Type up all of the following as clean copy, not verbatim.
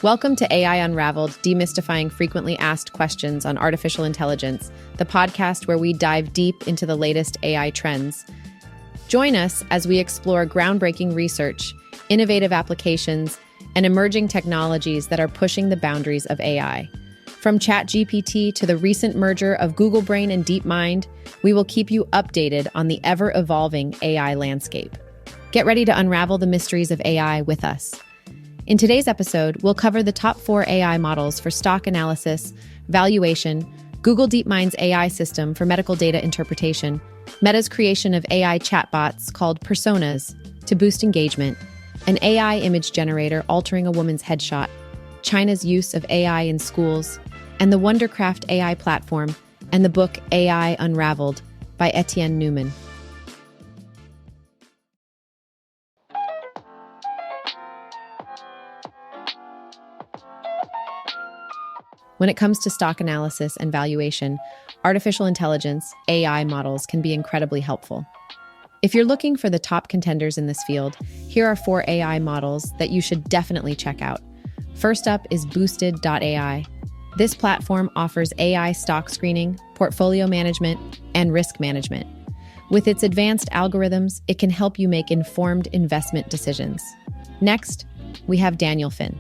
Welcome to AI Unraveled, demystifying frequently asked questions on artificial intelligence, the podcast where we dive deep into the latest AI trends. Join us as we explore groundbreaking research, innovative applications, and emerging technologies that are pushing the boundaries of AI. From ChatGPT to the recent merger of Google Brain and DeepMind, we will keep you updated on the ever-evolving AI landscape. Get ready to unravel the mysteries of AI with us. In today's episode, we'll cover the top 4 AI models for stock analysis, valuation, Google DeepMind's AI system for medical data interpretation, Meta's creation of AI chatbots called personas to boost engagement, an AI image generator altering a woman's headshot, China's use of AI in schools, and the Wondercraft AI platform, and the book AI Unraveled by Etienne Newman. When it comes to stock analysis and valuation, artificial intelligence, AI models can be incredibly helpful. If you're looking for the top contenders in this field, here are 4 AI models that you should definitely check out. First up is Boosted.ai. This platform offers AI stock screening, portfolio management, and risk management. With its advanced algorithms, it can help you make informed investment decisions. Next, we have Danielfin.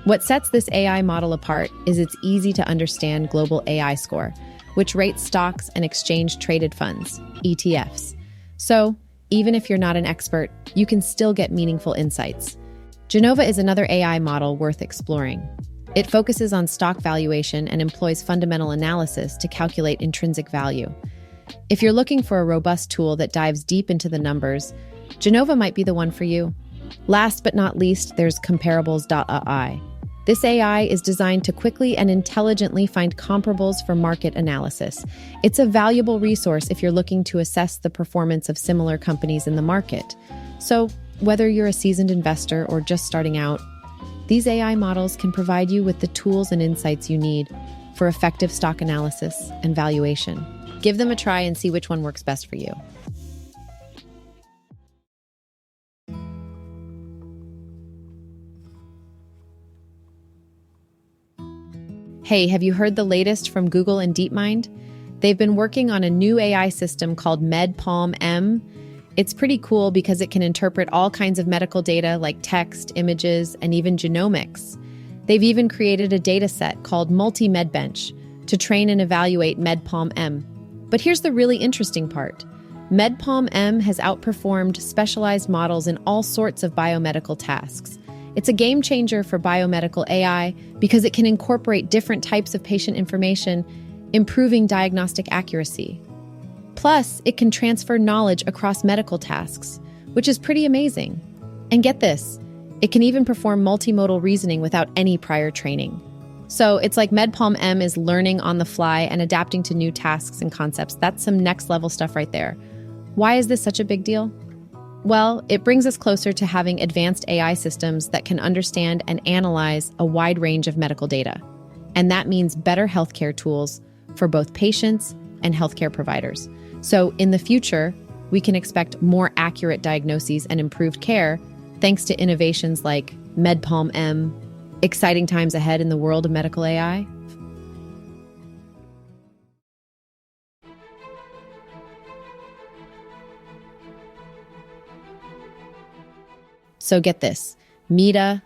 What sets this AI model apart is its easy-to-understand global AI score, which rates stocks and exchange-traded funds, ETFs. So, even if you're not an expert, you can still get meaningful insights. Genova is another AI model worth exploring. It focuses on stock valuation and employs fundamental analysis to calculate intrinsic value. If you're looking for a robust tool that dives deep into the numbers, Genova might be the one for you. Last but not least, there's Comparables.ai. This AI is designed to quickly and intelligently find comparables for market analysis. It's a valuable resource if you're looking to assess the performance of similar companies in the market. So, whether you're a seasoned investor or just starting out, these AI models can provide you with the tools and insights you need for effective stock analysis and valuation. Give them a try and see which one works best for you. Hey, have you heard the latest from Google and DeepMind? They've been working on a new AI system called MedPalm-M. It's pretty cool because it can interpret all kinds of medical data like text, images, and even genomics. They've even created a data set called Multi-MedBench to train and evaluate MedPalm-M. But here's the really interesting part. MedPalm-M has outperformed specialized models in all sorts of biomedical tasks. It's a game changer for biomedical AI because it can incorporate different types of patient information, improving diagnostic accuracy. Plus, it can transfer knowledge across medical tasks, which is pretty amazing. And get this, it can even perform multimodal reasoning without any prior training. So it's like MedPalm-M is learning on the fly and adapting to new tasks and concepts. That's some next level stuff right there. Why is this such a big deal? Well, it brings us closer to having advanced AI systems that can understand and analyze a wide range of medical data. And that means better healthcare tools for both patients and healthcare providers. So in the future, we can expect more accurate diagnoses and improved care thanks to innovations like MedPalm-M. Exciting times ahead in the world of medical AI. So get this, Meta,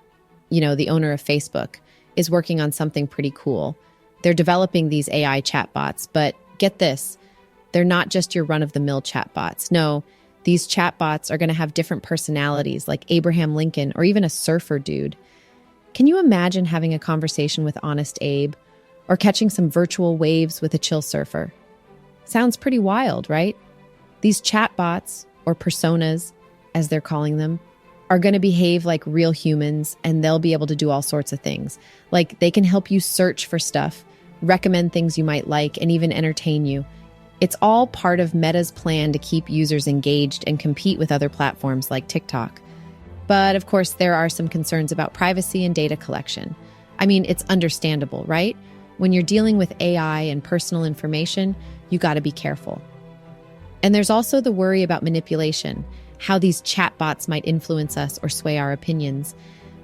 the owner of Facebook, is working on something pretty cool. They're developing these AI chatbots, but get this, they're not just your run-of-the-mill chatbots. No, these chatbots are going to have different personalities like Abraham Lincoln or even a surfer dude. Can you imagine having a conversation with Honest Abe or catching some virtual waves with a chill surfer? Sounds pretty wild, right? These chatbots, or personas, as they're calling them, are going to behave like real humans, and they'll be able to do all sorts of things. Like they can help you search for stuff, recommend things you might like, and even entertain you. It's all part of Meta's plan to keep users engaged and compete with other platforms like TikTok. But of course, there are some concerns about privacy and data collection. I mean, it's understandable, right? When you're dealing with AI and personal information, you got to be careful. And there's also the worry about manipulation, how these chatbots might influence us or sway our opinions.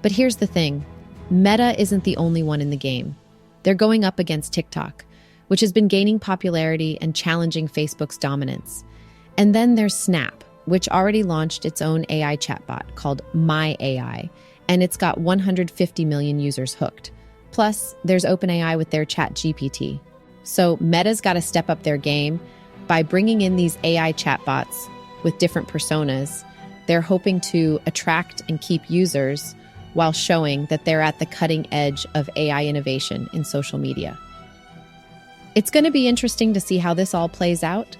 But here's the thing. Meta isn't the only one in the game. They're going up against TikTok, which has been gaining popularity and challenging Facebook's dominance. And then there's Snap, which already launched its own AI chatbot called My AI, and it's got 150 million users hooked. Plus, there's OpenAI with their ChatGPT. So Meta's got to step up their game by bringing in these AI chatbots with different personas. They're hoping to attract and keep users while showing that they're at the cutting edge of AI innovation in social media. It's going to be interesting to see how this all plays out.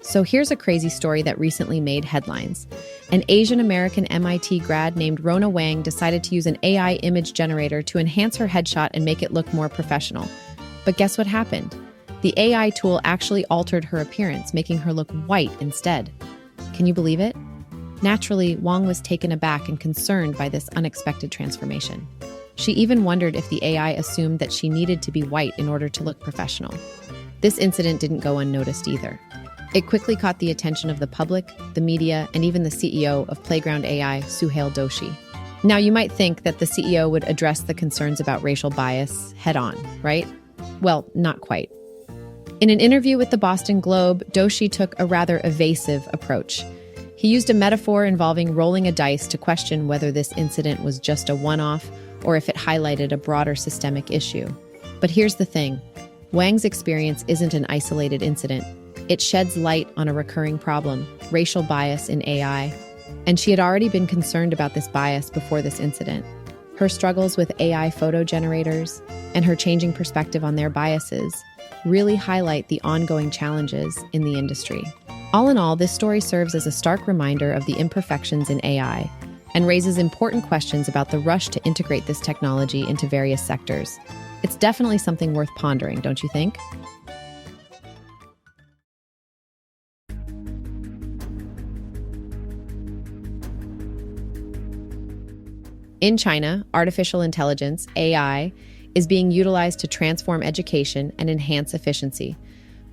So here's a crazy story that recently made headlines. An Asian American MIT grad named Rona Wang decided to use an AI image generator to enhance her headshot and make it look more professional. But guess what happened? The AI tool actually altered her appearance, making her look white instead. Can you believe it? Naturally, Wang was taken aback and concerned by this unexpected transformation. She even wondered if the AI assumed that she needed to be white in order to look professional. This incident didn't go unnoticed either. It quickly caught the attention of the public, the media, and even the CEO of Playground AI, Suhail Doshi. Now, you might think that the CEO would address the concerns about racial bias head-on, right? Well, not quite. In an interview with the Boston Globe, Doshi took a rather evasive approach. He used a metaphor involving rolling a dice to question whether this incident was just a one-off or if it highlighted a broader systemic issue. But here's the thing. Wang's experience isn't an isolated incident. It sheds light on a recurring problem, racial bias in AI. And she had already been concerned about this bias before this incident. Her struggles with AI photo generators and her changing perspective on their biases really highlight the ongoing challenges in the industry. All in all, this story serves as a stark reminder of the imperfections in AI and raises important questions about the rush to integrate this technology into various sectors. It's definitely something worth pondering, don't you think? In China, artificial intelligence, AI, is being utilized to transform education and enhance efficiency.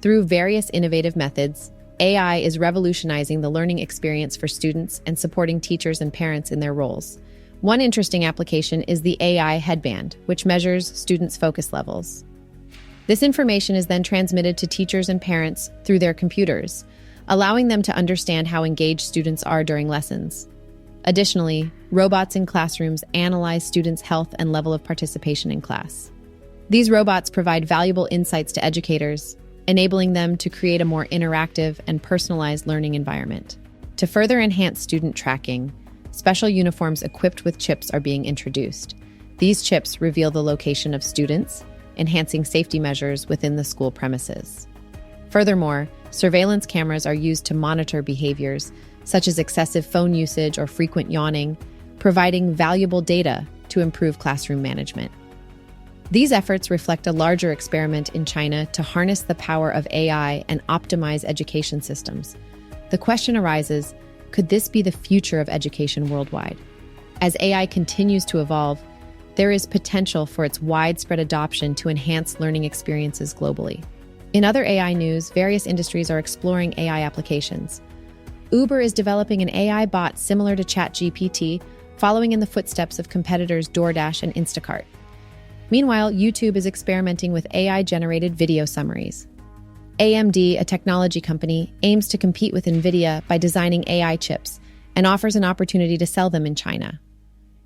Through various innovative methods, AI is revolutionizing the learning experience for students and supporting teachers and parents in their roles. One interesting application is the AI headband, which measures students' focus levels. This information is then transmitted to teachers and parents through their computers, allowing them to understand how engaged students are during lessons. Additionally, robots in classrooms analyze students' health and level of participation in class. These robots provide valuable insights to educators, enabling them to create a more interactive and personalized learning environment. To further enhance student tracking, special uniforms equipped with chips are being introduced. These chips reveal the location of students, enhancing safety measures within the school premises. Furthermore, surveillance cameras are used to monitor behaviors such as excessive phone usage or frequent yawning, providing valuable data to improve classroom management. These efforts reflect a larger experiment in China to harness the power of AI and optimize education systems. The question arises, could this be the future of education worldwide? As AI continues to evolve, there is potential for its widespread adoption to enhance learning experiences globally. In other AI news, various industries are exploring AI applications. Uber is developing an AI bot similar to ChatGPT, following in the footsteps of competitors DoorDash and Instacart. Meanwhile, YouTube is experimenting with AI-generated video summaries. AMD, a technology company, aims to compete with Nvidia by designing AI chips and offers an opportunity to sell them in China.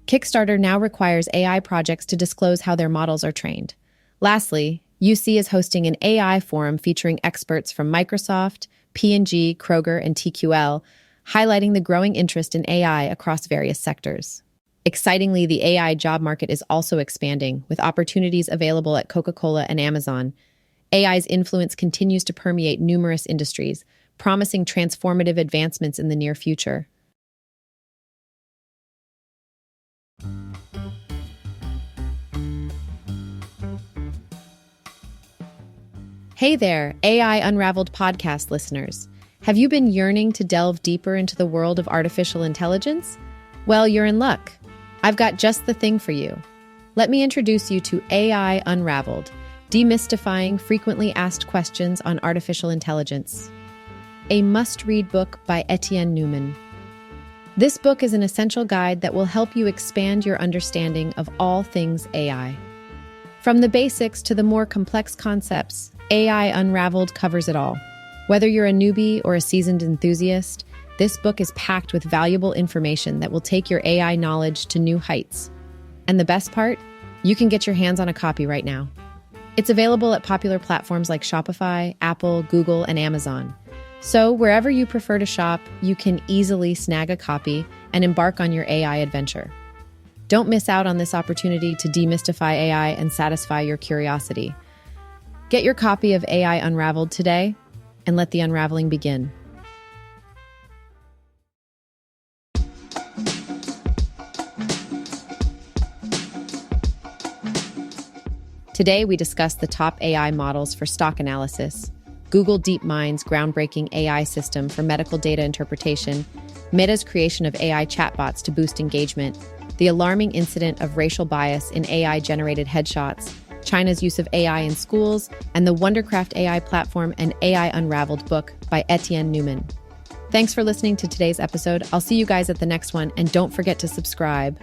Kickstarter now requires AI projects to disclose how their models are trained. Lastly, UC is hosting an AI forum featuring experts from Microsoft, P&G, Kroger, and TQL, highlighting the growing interest in AI across various sectors. Excitingly, the AI job market is also expanding, with opportunities available at Coca-Cola and Amazon. AI's influence continues to permeate numerous industries, promising transformative advancements in the near future. Hey there, AI Unraveled podcast listeners. Have you been yearning to delve deeper into the world of artificial intelligence? Well, you're in luck. I've got just the thing for you. Let me introduce you to AI Unraveled, Demystifying Frequently Asked Questions on Artificial Intelligence, a must-read book by Etienne Newman. This book is an essential guide that will help you expand your understanding of all things AI. From the basics to the more complex concepts, AI Unraveled covers it all. Whether you're a newbie or a seasoned enthusiast, this book is packed with valuable information that will take your AI knowledge to new heights. And the best part? You can get your hands on a copy right now. It's available at popular platforms like Shopify, Apple, Google, and Amazon. So wherever you prefer to shop, you can easily snag a copy and embark on your AI adventure. Don't miss out on this opportunity to demystify AI and satisfy your curiosity. Get your copy of AI Unraveled today and let the unraveling begin. Today, we discuss the top AI models for stock analysis, Google DeepMind's groundbreaking AI system for medical data interpretation, Meta's creation of AI chatbots to boost engagement, the alarming incident of racial bias in AI-generated headshots, China's use of AI in schools, and the Wondercraft AI platform and AI Unraveled book by Etienne Newman. Thanks for listening to today's episode. I'll see you guys at the next one, and don't forget to subscribe.